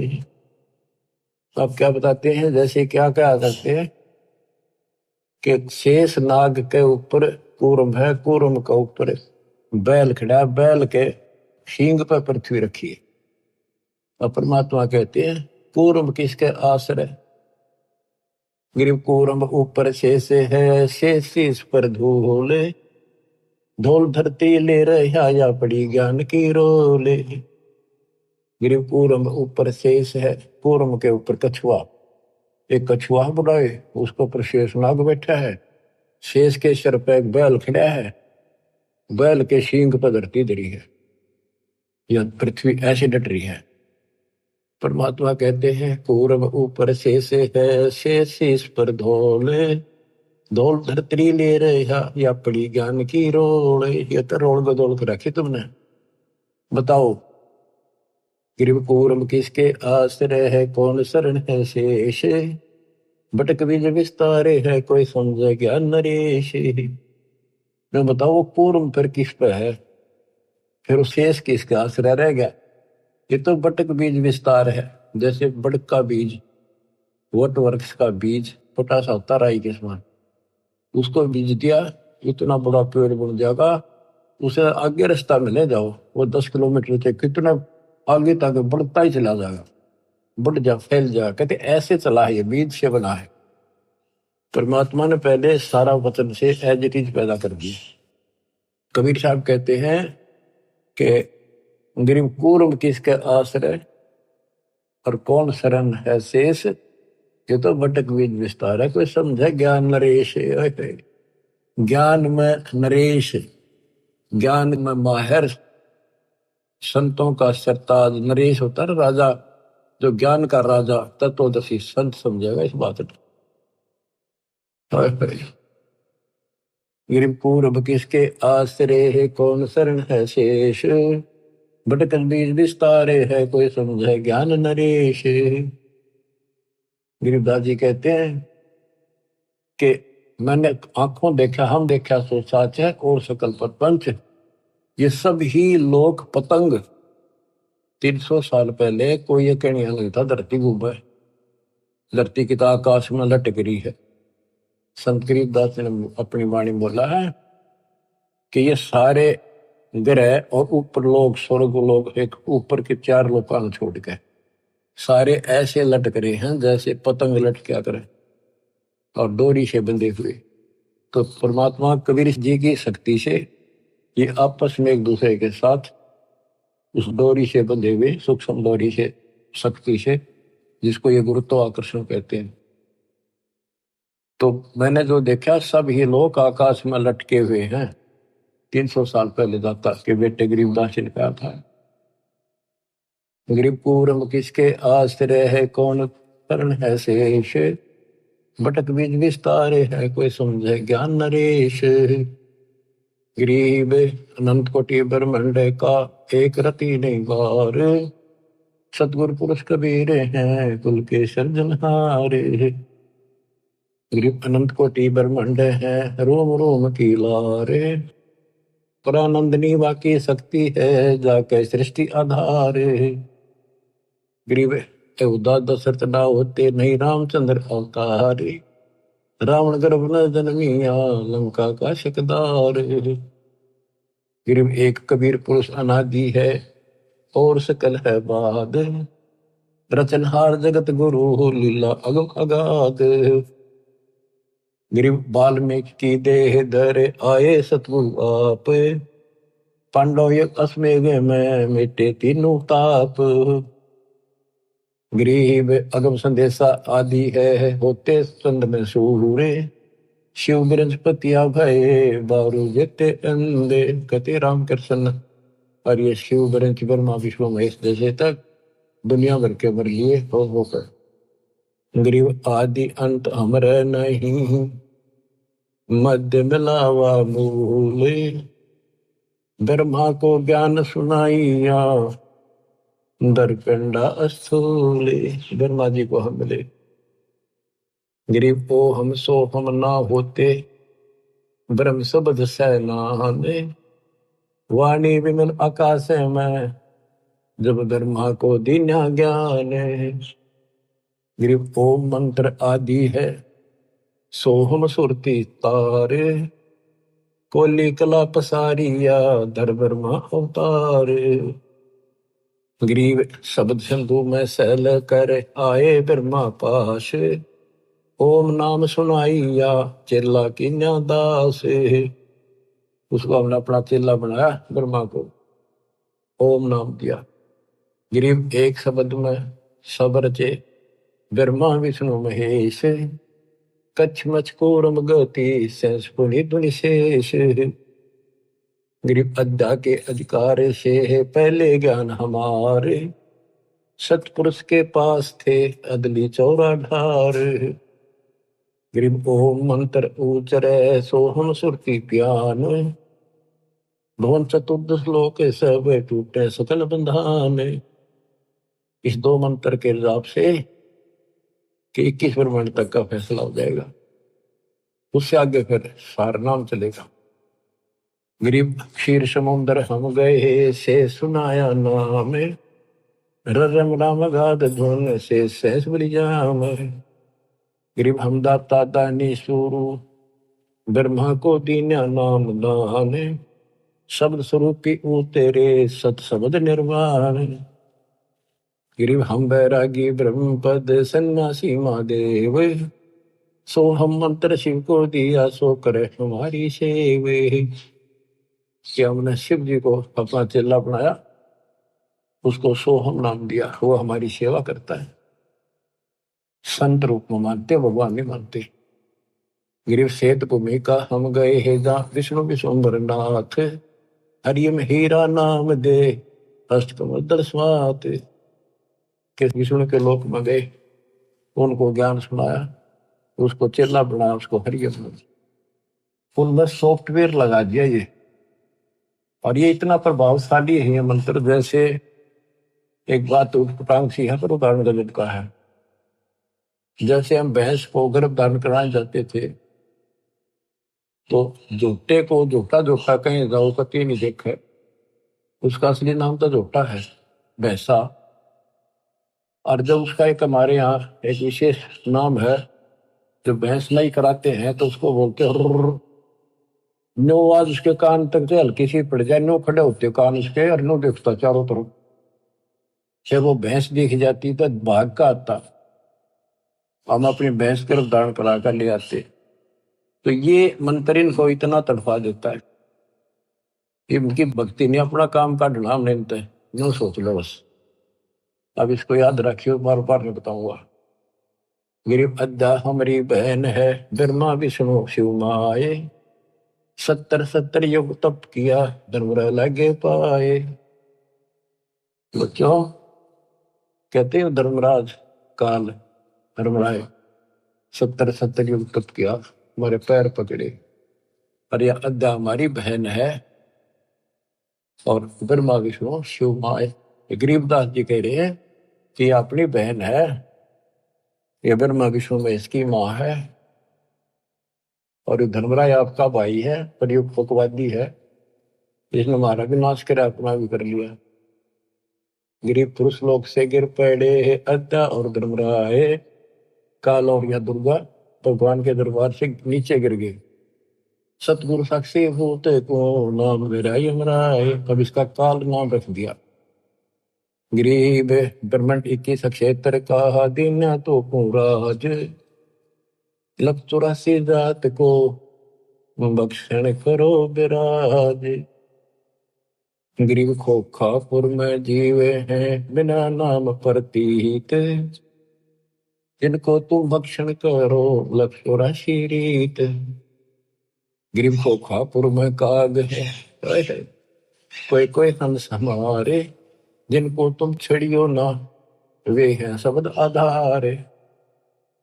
आप क्या बताते हैं, जैसे क्या क्या करते हैं कि शेष नाग के ऊपर कूर्म है, कूर्म के ऊपर बैल खड़ा, बैल के सींग पर पृथ्वी रखी है। और परमात्मा कहते हैं कूर्म किसके आश्रय, गरीब कूर्म ऊपर शेष है, शेष इस पर धूल, धूल धरती ले रहा या पड़ी ज्ञान की रोले। गरीब कूर्म ऊपर शेष है, कूर्म के ऊपर कछुआ, एक कछुआ बुलाए, उसके ऊपर शेष नाग बैठा है, शेष के सिर पे एक बैल खड़ा है, बैल के सींग पर धरती धरी है, यह पृथ्वी ऐसे डट रही है। परमात्मा कहते हैं कूर्म ऊपर शेष है, शेष इस पर धोले, धोल धरतरी ले रहा या पड़ी ज्ञान की रोल, ये तो रोल बदोल कर रखी तुमने। बताओ गिरव कूरम किसके आश्रय है, कौन शरण है शेष, भटक बीज विस्तारे है, कोई समझे ज्ञान नरेश। मैं बताओ वो कूरम फिर किस पे है, फिर उस शेष किसका आश्रय रह गया। ये तो बटक बीज विस्तार है, जैसे बड़क का बीज, वट वृक्ष का बीज छोटा सा होता राई के समान, उसको बीज दिया इतना बड़ा पेड़ बन जाएगा। उसे आगे रास्ता में ले जाओ, वो 10 किलोमीटर से कितना आगे तक बढ़ता ही चला जाएगा, बढ़ जा फैल जा। कहते ऐसे चला है, ये बीज से बना है। परमात्मा ने पहले सारा वचन से एज इट इज पैदा कर दिया। कबीर साहब कहते हैं कि गिरिव कूर्म किसके आश्रय और कौन शरण है शेष, ये तो बटक बीज विस्तार है, कोई समझे ज्ञान नरेश। ज्ञान में नरेश, ज्ञान में माहिर, संतों का सरताज। नरेश होता है राजा, जो ज्ञान का राजा तत्वदर्शी संत समझेगा इस बात को। गिरिव पूर्व किसके आश्रय है, कौन शरण है शेष, भटकल बीज विस्तारे है, कोई समझे ज्ञान नरेश। गिरिवदास जी कहते हैं कि मैंने आंखों देखा, हम देखा सो साच है, और सकल प्रपंच, ये सब ही लोक पतंग। 300 साल पहले कोई ये कहने नहीं था धरती घूम है, धरती की तो आकाश में लटक रही है। संत गरीबदास ने अपनी वाणी बोला है कि ये सारे ग्रह और ऊपर लोग, स्वर्ग लोग, एक ऊपर के 4 लोकान छोड़ के सारे ऐसे लटक रहे हैं जैसे पतंग लटका करे और डोरी से बंधे हुए। तो परमात्मा कबीर जी की शक्ति से ये आपस में एक दूसरे के साथ उस डोरी से बंधे हुए, सूक्ष्म डोरी से, शक्ति से, जिसको ये गुरुत्वाकर्षण कहते हैं। तो मैंने जो देखा सब ही लोग आकाश में लटके हुए हैं। 300 साल पहले दाता के बेटे गरीबदास जी ने कहा था। गरीब पूर्व किसके आश्रय है, कौन शरण है शेष, भटक बीज विस्तारे है, कोई समझे ज्ञान नरेश। गरीब अनंत कोटि ब्रह्मांड का एक रति नहीं बार, सतगुरु पुरुष कबीर हैं कुल के सर्जनहारे। गरीब अनंत कोटि ब्रह्मांड है, रोम रोम की लारे, परानंदनी वाकी शक्ति है, जाके सृष्टि आधार। गरीब उदा दशरथ ना होते, नहीं रामचंद्र अवतार, रावण गर्भ न जन्मिया, लंका का शकदार। गरीब एक कबीर पुरुष अनादि है, और सकल है बाद, रचनहार जगत गुरु, लीला अगम अगाध। गरीब वाल्मीकि की देह धरे, आए सतगुरु आप, पांडव एक अश्वमेघ में मिटे तीनों ताप। गरीब अगम संदेशा आदि है, होते चंद में सूरे, शिव बृहस्पतिया भय बारू जेते अंधे। कहते रामकृष्ण और ये शिव बृहस्पति ब्रह्मा विष्णु महेश जैसे तक दुनिया भर के मर लिए होकर। गरीब आदि अंत अमर नहीं, मध्य मिलावा मूल, ब्रह्मा को ज्ञान सुनाइया, दरपिंडा स्थूल। ब्रह्मा जी को हम मिले। गरीब ओ हम सो हम ना होते, ब्रह्म शब्द सैनाने, वाणी विमल आकाश में, जब ब्रह्मा को दीन्या ज्ञान। गरीब ओम मंत्र आदि है, सोहम सुरती तारे, कोली कला पसारिया, धर ब्रह्मा अवतार। गरीब शब्द सिंधु में सैल कर, आए ब्रह्मा पास, ओम नाम सुनाइया, चेला की दास। उसको हमने अपना चेला बनाया, ब्रह्मा को ओम नाम दिया। गरीब एक शब्द में सब रचे, ब्रह्मा विष्णु महेश, कच्छ मच कूरम गति, सेंस पुनि दुनि शेष। गरीब अद्या के अधिकार से है, पहले ज्ञान हमारे, सतपुरुष के पास थे अदली चौरा ढार। गिरिम ओम मंत्र उचरे सोहम सुरती प्यान, भवन चतुर्दश श्लोक सब टूटे सकल बंधान। इस दो मंत्र के हिसाब से कि 21 ब्रह्मांड तक का फैसला हो जाएगा, उससे आगे फिर सार नाम चलेगा। गिरिम क्षीर समुद्र हम गए से सुनाया नाम, रम राम गाद धुन से सहस बलि जाम। गिरिम हम दाता दानी सुरु ब्रह्मा को दीन्या नाम दान, शब्द स्वरूपी ऊ तेरे सत शब्द निर्वाण। गिरिम हम बैरागी ब्रह्म पद सन्यासी महादेव, सो हम मंत्र शिव को दिया सो करे हमारी सेवे। कि हमने शिव जी को अपना चेला बनाया, उसको सोहम नाम दिया, वो हमारी सेवा करता है। संत रूप में मानते, भगवान नहीं मानते। गिरिव श्वेत भूमिका हम गए हेदा विष्णु विश्वम्बर नाथ, हरियम हीरा नाम दे अष्टकमल स्वात। कि विष्णु के लोक में गए, उनको ज्ञान सुनाया, उसको चेला बनाया, उसको हरियम उनमें सॉफ्टवेयर लगा दिया ये। और ये इतना प्रभावशाली है ये मंत्र, जैसे एक बात उटपटांग सी है पर उदाहरण गलत का है। जैसे हम भैंस को गर्भ धारण कराने जाते थे, तो झोटे को झोटा झोटा कहीं जाओ कति नहीं देखे, उसका असली नाम तो झोटा है, भैंसा। और जब उसका एक हमारे यहाँ एक विशेष नाम है, जो भैंस नहीं कराते हैं तो उसको बोलते हैं नो। आवाज उसके कान तक से हल्की सी पड़ जाए, नो खड़े होते कान उसके और नो देखता चारों तरफ। जब वो भैंस दिख जाती तो भाग का आता, हम अपनी भैंस गर्भ धारण करा कर ले आते। तो ये मंत्र इनको इतना तड़फा देता है, इनकी भक्ति ने अपना काम का ढलाम नहीं है, यूं सोच लो बस। अब इसको याद रखियो, बार बार नहीं बताऊंगा। गिरिव अद्दा हमारी बहन है, ब्रह्मा विष्णु शिव माए, 70 युग तप किया धर्मराय लगे पाए। बच्चों कहते हैं धर्मराज काल धर्मराय 70 युग तप किया, हमारे पैर पकड़े। और यह अद्दा हमारी बहन है, और ब्रह्मा विष्णु शिव माए। गरीबदास जी कह रहे हैं कि अपनी बहन है, ये ब्रह्मा विष्णु में इसकी माँ है, और धर्मराय आपका भाई है, पर ये पकवादी है, इसने हमारा भी नाश करा, अपना भी कर लिया। गिरिव पुरुष लोक से गिर पड़े अद्दा और धर्मराय, काल और या दुर्गा भगवान के दरबार से नीचे गिर गए। सतगुरु साक्षी होते को नाम मेरा यमराय, अब इसका काल नाम रख दिया। गरीब ब्रह्मंड 21 क्षेत्र का दीना तो राज, लख 84 जात को बख्शण करो विराज। गरीब खोखापुर में जीवे हैं बिना नाम प्रतीत, जिनको तुम भक्षण करो लख 84 रीत। गरीब खोखापुर में काग है कोई कोई हंस हमारे, जिनको तुम छड़ियो ना वे हैं शब्द आधारे।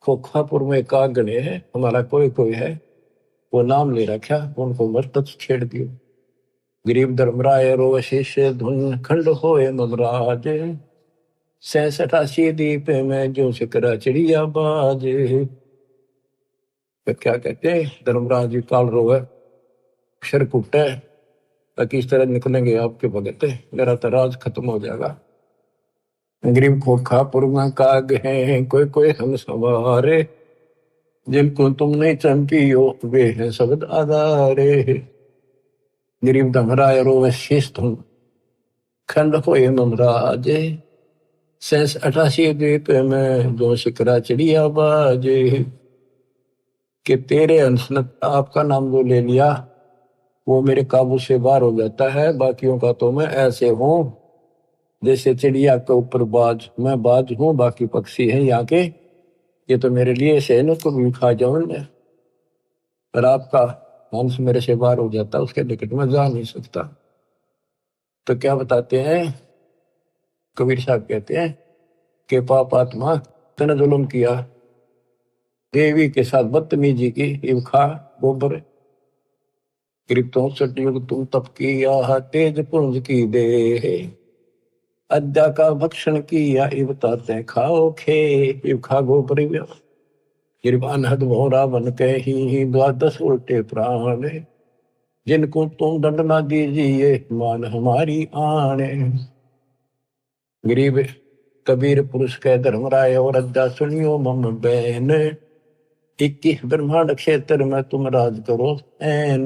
खोखापुर में कागने है, हमारा कोई कोई है, वो नाम ले रखा, उनको मत छेड़ दियो। गरीब धर्मराय रो शिष्य धुन खंड होए ममराज, 86 दीप में जो शिकरा चिड़िया बाज। तो क्या कहते हैं धर्मराज जी काल रोए अक्षर कुटे, ताकि इस तरह निकलेंगे आपके भगत, मेरा तो राज खत्म हो जाएगा। गरीब खोखापुर में काग हैं कोई कोई हम सवारे, जिनको तुम नहीं चंपियो वे हैं शब्द आधारे। गरीब धमराय रो शीश तुम खंड होए ममराज, 88 द्वीप में जो शिकरा चिड़िया बाजे। कि तेरे अंश ने आपका नाम जो ले लिया वो मेरे काबू से बाहर हो जाता है, बाकियों का तो मैं ऐसे हूं जैसे चिड़िया के ऊपर बाज, मैं बाज हूं बाकी पक्षी हैं यहाँ के, ये तो मेरे लिए सैनिक को भी खा जाऊं मैं, पर आपका हंस मेरे से बाहर हो जाता, उसके निकट में जा नहीं सकता। तो क्या बताते हैं कबीर साहब, कहते हैं कि पाप आत्मा तने जुल्म किया, देवी के साथ बदतमीजी की, इब खा गोबर। गरीब तो सतयुग तुम तप किया, तेज पुंज की दे, अद्या का भक्षण किया, इब ताते खाओ खे, इब खा गोबर। गरीब अनहद भोरा बन के ही द्वादश उल्टे प्राण, जिनको तुम दंड ना दीजिए मान हमारी आने। गरीब कबीर पुरुष के धर्मराय और अद्या सुनियो मम बैन, 21 ब्रह्मांड क्षेत्र में तुम राज करो ऐन।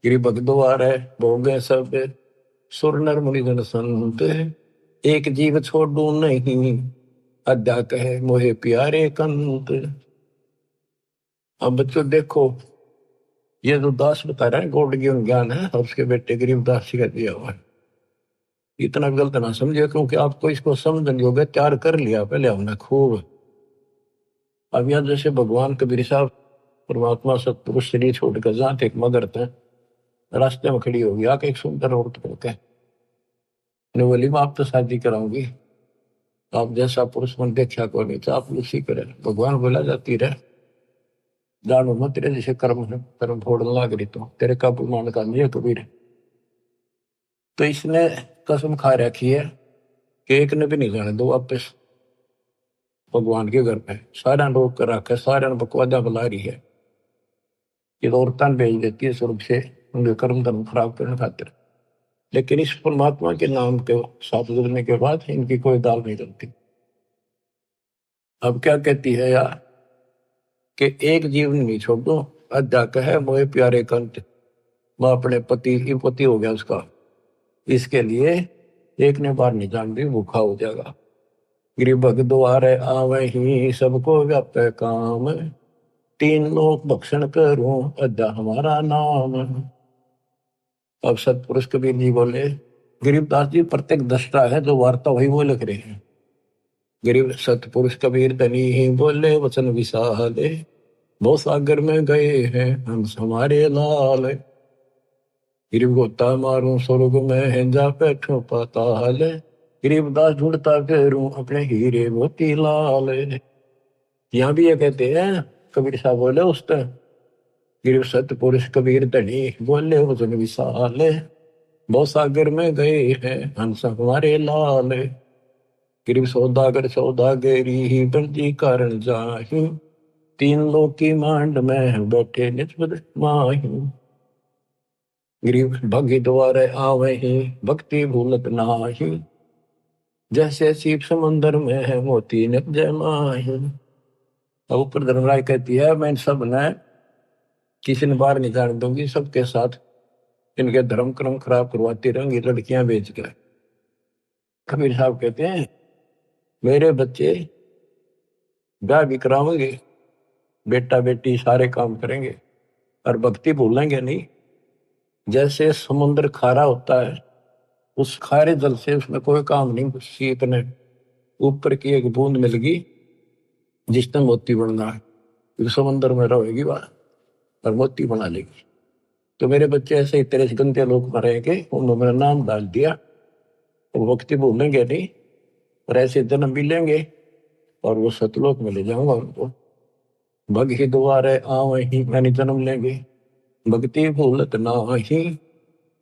गिरी भगद्वार है भोगे सब, सुर नर मुनि जन संत, एक जीव छोड़ू नहीं, अद्या कहे मोहे प्यारे कंत। अब बच्चों देखो, ये जो दास बता रहा है गौड़ ज्ञान है, और उसके बेटे गरीबदास जी का दिया हुआ है। इतना गलत ना समझे, क्योंकि आपको इसको समझने योग्य तैयार कर लिया पहले हमने खूब। अब यहाँ जैसे भगवान कबीर साहब परमात्मा सतपुरुष शरीर छोड़कर जहाँ थे मगर थे, रास्ते में खड़ी होगी आके एक सुंदर औरत कहते हैं, बोली मैं आप तो शादी कराऊंगी, आप जैसा पुरुष मन देखा को नहीं, तो आप उसी करे। भगवान बोला जाती रहे जानो मत, तेरे जैसे कर्म है, कर्म फोड़ने लग रही तो तेरे काबू मान का नहीं है कबीर। तो इसने कसम खा रखी है कि एक ने भी नहीं जाने दो वापस भगवान के घर पे। सारा रोक कर रखा है, सारा बकवादा बुला रही है, ये तो औरतां भेज देती है स्वर्ग से उनके कर्म धर्म खराब करने खातिर। लेकिन इस परमात्मा के नाम के साथ जुड़ने के बाद इनकी कोई दाल नहीं बनती। अब क्या कहती है यार कि एक जीवन नहीं छोड़ दो, अद्या कहे मोए प्यारे कंत, मैं अपने पति हो गया उसका, इसके लिए एक ने बार नहीं जान दी भूखा हो जाएगा। गिरी भग द्वारे आवे ही सबको व्यापे काम, 3 लोक भक्षण करूं अद्या हमारा नाम। अब सतपुरुष कबीर जी बोले, गरीबदास जी प्रत्येक दृष्टा है, जो वार्ता वही वो लिख रहे हैं। गरीब सतपुरुष कबीर धनी ही बोले वचन विशाले, बहुत सागर में गए हैं हम हमारे लाल। गरीब गोता मारूं स्वर्ग में है जा बैठो पाताल, गरीबदास ढूंढता फिरूं अपने हीरे मोती लाल। यहाँ भी ये कहते हैं कबीर साहब बोले उस तरह, गिर सतपुरुष कबीर धनी बोले वचन विशाल, बहुत सागर में गए हैं हंस हमारे लाल। गिर सौदागर सौदागरी ही बंदी कारण जाही, 3 लोक की मांड में बैठे निस्बत माही। गिरीब भगी द्वारे आवे ही भक्ति भूलत नाही, जैसे सीप समंदर में है मोती निप जय माही। अब ऊपर धर्मराय कहती है मैं सब ने किसी ने बाहर नहीं जाने दूंगी, सबके साथ इनके धर्म क्रम खराब करवाती रहेंगी लड़कियां बेच कर। कबीर साहब कहते हैं मेरे बच्चे ब्याह भी करावेंगे, बेटा बेटी सारे काम करेंगे, और भक्ति भूलेंगे नहीं। जैसे समुद्र खारा होता है, उस खारे जल से उसमें कोई काम नहीं, सीप ने ऊपर की एक बूंद मिल गई जिसने मोती बनना है, फिर समुद्र में रहेगी वह और मोती बना लेगी। तो मेरे बच्चे ऐसे ही तेरे गंदे लोग में रहेंगे, उन्होंने मेरा नाम डाल दिया, वो भक्ति भूलेंगे नहीं, और ऐसे जन्म भी लेंगे और वो सतलोक में ले जाऊंगा उनको। भग ही द्वारे आवे ही मैंने जन्म लेंगे, भक्ति भूलत नाही,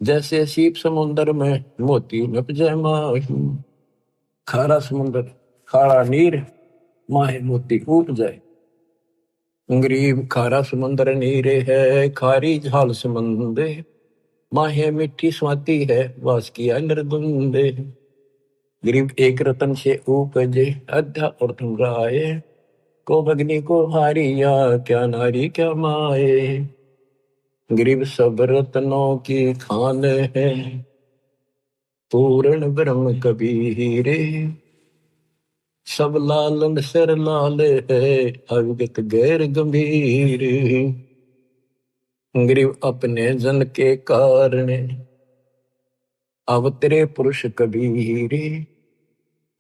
जैसे सीप समुद्र में मोती नप जय माही। खारा समुद्र खारा नीर माहे मोती कूट जाए। गरीब खारा समुद्र नीरे है खारी झाल समंदे, माहे मिट्टी स्वाति है वास किया नरदुंदे। गरीब एक रतन से उपजे अध्या और तुम राय, को भगनी को हारिया क्या नारी क्या माए। गरीब सब रत्नों की खान है, पूर्ण ब्रह्म कबीरे, सब लालन सिर लाल है अविगत गैर गंभीर। गरीब अपने जन के कारण अवतरे पुरुष कबीरे,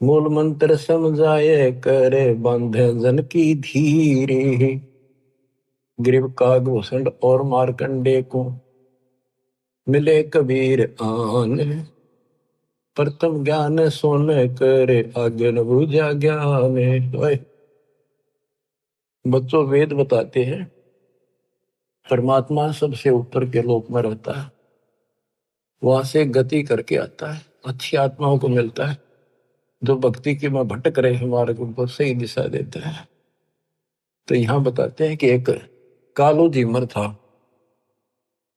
मूल मंत्र समझाए करे बांधे जन की धीरे। गरीब कागभूषण और मारकंडे को मिले कबीर आन, प्रथम ज्ञान सोन करे आगे न बूझा ज्ञान। बच्चों, वेद बताते हैं परमात्मा सबसे ऊपर के लोक में रहता है, वहां से गति करके आता है, अच्छी आत्माओं को मिलता है, जो भक्ति की में भटक रहे हैं मार्ग उनको सही दिशा देता है। तो यहाँ बताते हैं कि एक कालो जीमर था।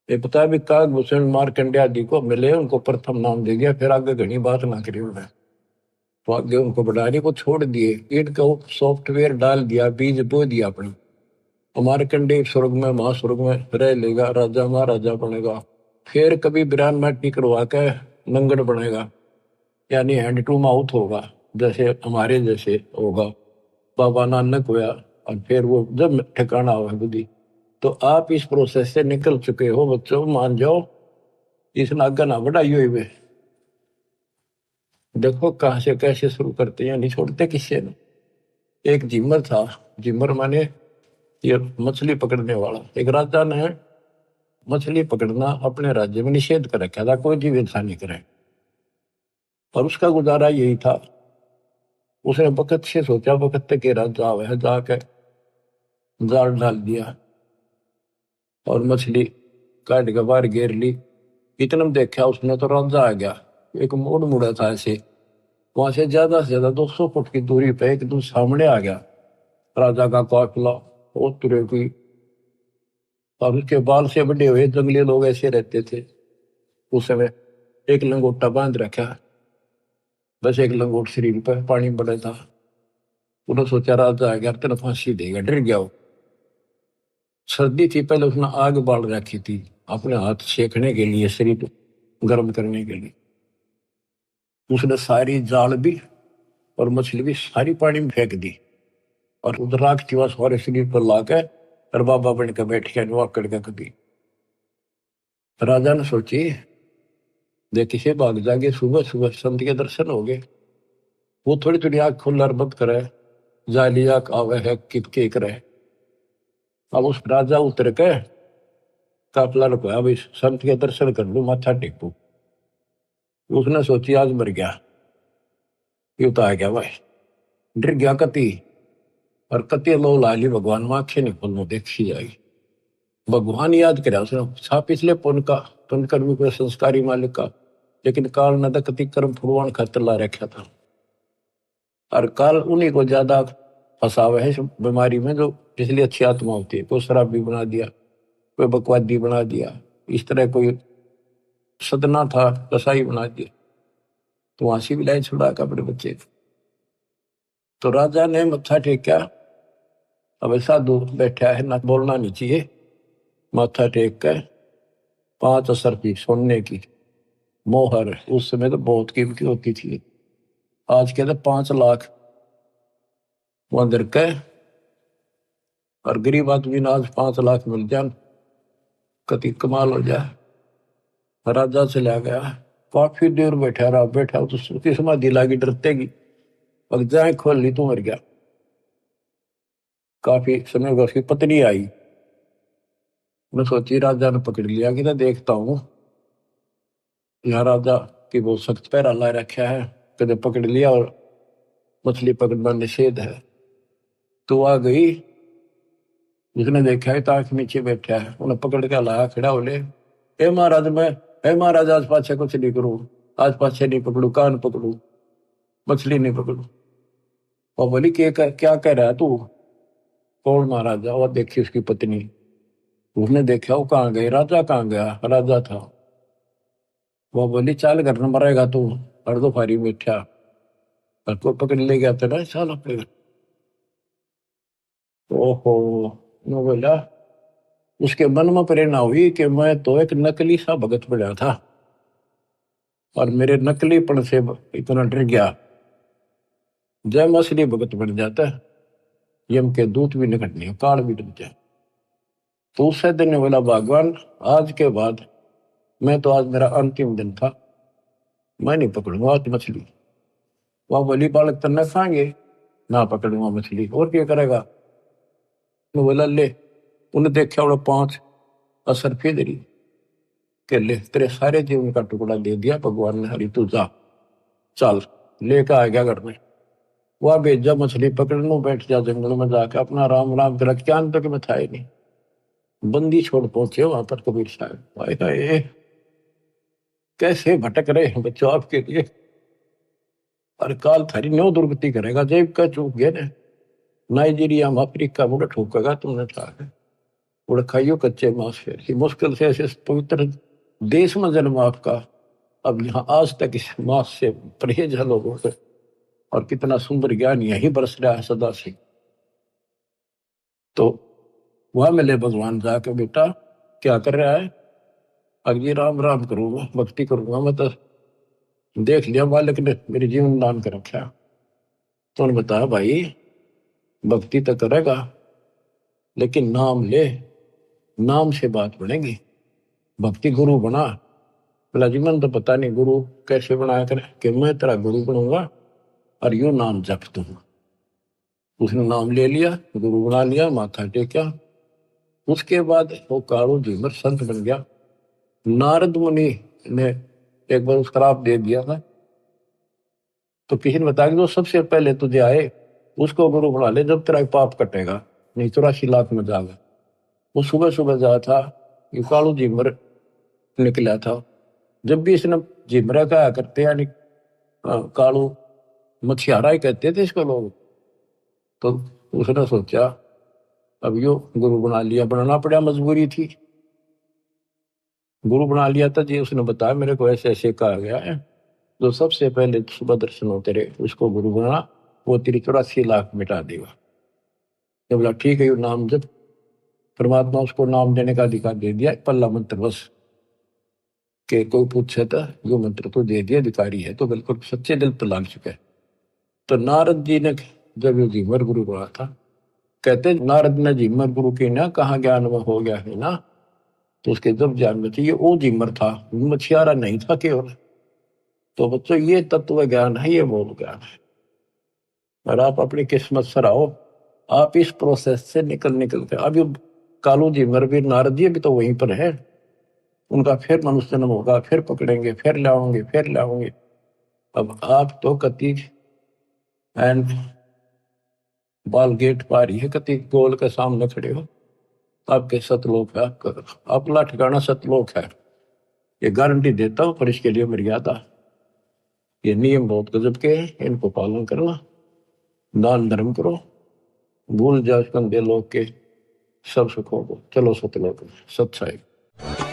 ये पता है भी काकभूषण मार्कंडेय आदि को मिले, उनको प्रथम नाम दे दिया, फिर आगे घनी बात ना करी उन्होंने। तो आगे उनको बढ़ाने को छोड़ दिए, इनका सॉफ्टवेयर डाल दिया, बीज बो दिया अपने। मार्कंडेय स्वर्ग में महास्वर्ग में रह लेगा, राजा महाराजा बनेगा, फिर कभी बिरान माटी करवा के नंगड़ बनेगा, यानी हैंड टू माउथ होगा, जैसे हमारे जैसे होगा। बाबा नानक हुआ, और फिर वो जब ठिकाना हुआ बुद्धि। तो आप इस प्रोसेस से निकल चुके हो बच्चों, मान जाओ, इस नागा ना बढ़ाई हुई। देखो कहाँ से कैसे शुरू करते हैं, नहीं छोड़ते किससे न। एक जिमर था, जिमर माने ये मछली पकड़ने वाला। एक राजा ने मछली पकड़ना अपने राज्य में निषेध कर रखा था, कोई जीव इंसान नहीं करे, और उसका गुजारा यही था। उसने बखत से सोचा, बखत के राजा आवे, जाके जाल डाल दिया और मछली काट के बाहर घेर ली। इतना में देखा उसने तो राजा आ गया, एक मोड़ मुड़ा था ऐसे, वहां से ज्यादा 200 फुट की दूरी पे एकदम सामने आ गया राजा का काफिला। वो तुरे की, और उसके बाल से बड़े हुए जंगली लोग ऐसे रहते थे उस समय। एक लंगोटा बांध रखा, बस एक लंगोट शरीर पर, पानी बड़ा था। उन्होंने सोचा राजा आ गया तेना फांसी देगा, डर गया वो। सर्दी थी, पहले उसने आग बाल रखी थी अपने हाथ सेकने के लिए, शरीर गर्म करने के लिए। उसने सारी जाल भी और मछली भी सारी पानी में फेंक दी, और उधर राख चिवा सारे शरीर पर लाकर और बाबा बन के बैठ गया नुआ करके कभी। राजा ने सोची देखी से भाग जागे, सुबह सुबह संत के दर्शन हो गए। वो थोड़ी थोड़ी आग खुल्लर बंद करे, जाली आग आवे है कित के करे। अब उस राजा उतर के काफला रुपया, अब इस संत के दर्शन कर लू, माथा टेकू। उसने सोची आज मर गया, ये तो आ गया भाई, डर गया कति, और कति लो लाली भगवान में आंखें नहीं खोलने देखी जाएगी। भगवान याद करे उसने, छा पिछले पुण्य का, पुण्य कर्मी को संस्कारी मालिक का, लेकिन काल न तो कति कर्म फुलवान खातर ला रखा था। और काल उन्हीं को ज्यादा फंसावे है इस बीमारी में, जो पिछली अच्छी आत्मा होती है। कोई शराबी बना दिया, कोई बकवादी बना दिया, इस तरह कोई सदना था कसाई बना दिया, तो वहां से भी लाइन छुड़ा का अपने बच्चे को। तो राजा ने मत्था टेका, अब साधु बैठा है ना, बोलना नहीं चाहिए। माथा टेक कर 5 असर की सोने की मोहर, उस समय तो बहुत कीमती होती थी, आज के तो 5 लाख वहां दर के, और गरीब आदमी ने आज 5 लाख मिल जाए, कति कमाल हो जाए। राजा चला गया, काफी देर बैठा रहा, बैठा तो उसकी समाधि लागी डरतेगी, अब जाए खोल ली तो मर गया। काफी समय बाद उसकी पत्नी आई, मैं सोची राजा ने पकड़ लिया कि ना देखता हूँ, यहाँ राजा की बहुत सख्त पैरा ला रखा है, कदे पकड़ लिया और मछली पकड़ना निषेध है। तो आ गई, जिसने देखा है ताक नीचे बैठा है, उन्हें पकड़ के लाया, खड़ा हो ले, ए महाराज मैं, ए महाराज आज पाछे कुछ नहीं करूं, आज पाछे नहीं पकड़ू, कान पकड़ू, मछली नहीं पकड़ू। और बोली क्या कह रहा है तू? कौन महाराजा? और देखी उसकी पत्नी। उसने देखा वो कहाँ गई, राजा कहाँ गया, राजा था। वो बोली चाल घर न मरेगा तू, और दो फारी बैठा, और को पकड़ ले गया तेरा चाल अपने। ओहो, मैं बोला, उसके मन में प्रेरणा हुई कि मैं तो एक नकली सा भगत बना था, और मेरे नकलीपन से इतना डर गया। जब मैं असली भगत बन जाता, यम के दूत भी निकट नहीं, काल भी डर जाए। तो उससे दिन ने बोला भगवान, आज के बाद मैं तो, आज मेरा अंतिम दिन था, मैं नहीं पकड़ूंगा आज मछली। वह बोली बालक तन्ना खाएंगे, ना पकड़ूंगा मछली, और क्या करेगा? मैं बोला ले, उन्हें देखा उन्हें 5 असर फेदरी के ले, तेरे सारे जीवन का टुकड़ा दे दिया भगवान ने, हरी तू जा, चल लेकर आ गया घर में। वह भेजा मछली पकड़ने, बैठ जा जंगल में जाकर अपना राम राम कर, क्या तक में था ही नहीं। बंदी छोड़ पहुंचे वहां पर कबीर साहब, हाय हाय कैसे भटक रहे हैं बच्चों आपके लिए, और काल थारी न्यो दुर्गति करेगा, जेब का चूक गया ने नाइजीरिया में अफ्रीका मुड़ ठोकेगा तुमने था उड़ खाइयो कच्चे मांस, फिर मुश्किल से ऐसे पवित्र देश में जन्म आपका, अब यहाँ आज तक इस मांस से परहेज है लोगों से, और कितना सुंदर ज्ञान यही बरस रहा है सदा से। तो वह मिले भगवान जाके, बेटा क्या कर रहा है? अगर राम राम करूंगा, भक्ति करूंगा, मैं तो देख लिया बालक ने मेरे जीवन दान कर रखा। तो उन्होंने बताया भाई भक्ति तो करेगा लेकिन नाम ले, नाम से बात बनेगी, भक्ति गुरु बना। बोला जी मन तो पता नहीं गुरु कैसे बनाया करे, कि मैं तेरा गुरु बनूंगा और यू नाम जप दूंगा। उसने नाम ले लिया, गुरु बना लिया, माथा टेका। उसके बाद वो कालू झीमर संत बन गया। नारद मुनि ने एक बार उसका श्राप दे दिया था, तो किसी ने बताया कि जो सबसे पहले तुझे आए उसको गुरु बना ले, जब तेरा पाप कटेगा, नहीं 84 लाख में जाएगा। वो सुबह सुबह जाया था, ये कालू झीमर निकला था। जब भी इसने झिमरा कहा करते, यानी कालू मछियारा ही कहते थे इसको लोग, तो उसने सोचा अब यो गुरु बना लिया, बनाना पड़ा, मजबूरी थी। गुरु बना लिया था जी, उसने बताया मेरे को ऐसे ऐसे कहा गया है, जो सबसे पहले सुबह दर्शन हो तेरे उसको गुरु बना, वो तेरी 84 लाख मिटा देगा। तो बोला ठीक है, यू नाम जब परमात्मा उसको नाम देने का अधिकार दे दिया, पल्ला मंत्र बस के कोई पूछे तो यो मंत्र तो दे दिया, अधिकारी है तो बिल्कुल सच्चे दिल पर लाग चुका है। तो नारद जी ने जब ये झीमर गुरु बना था, कहते नारद ने झीमर गुरु की ना कहा ज्ञान में हो गया है ना, तो उसके जब ज्ञान में चाहिए वो झीमर था, मछियारा नहीं था केवल। तो बच्चों ये तत्व ज्ञान है, ये मूल ज्ञान है, और आप अपनी किस्मत सराहो, आप इस प्रोसेस से निकल के अभी कालू झीमर भी नारद जी भी तो वहीं पर है, उनका फिर मनुष्य जन्म होगा, फिर पकड़ेंगे, फिर लाओगे, फिर लाओगे। अब आप तो कति एंड बाल गेट पार ही है, कति गोल के सामने खड़े हो, आपके सतलोक है, आपका अपना ठिकाना सतलोक है, ये गारंटी देता हूं। पर इसके लिए मर्यादा, ये नियम बहुत गजब के हैं, इनको पालन करना, दान धर्म करो, भूल जाओ कंधे लोग के सब सुखों को, चलो सतलोक सत साहिब।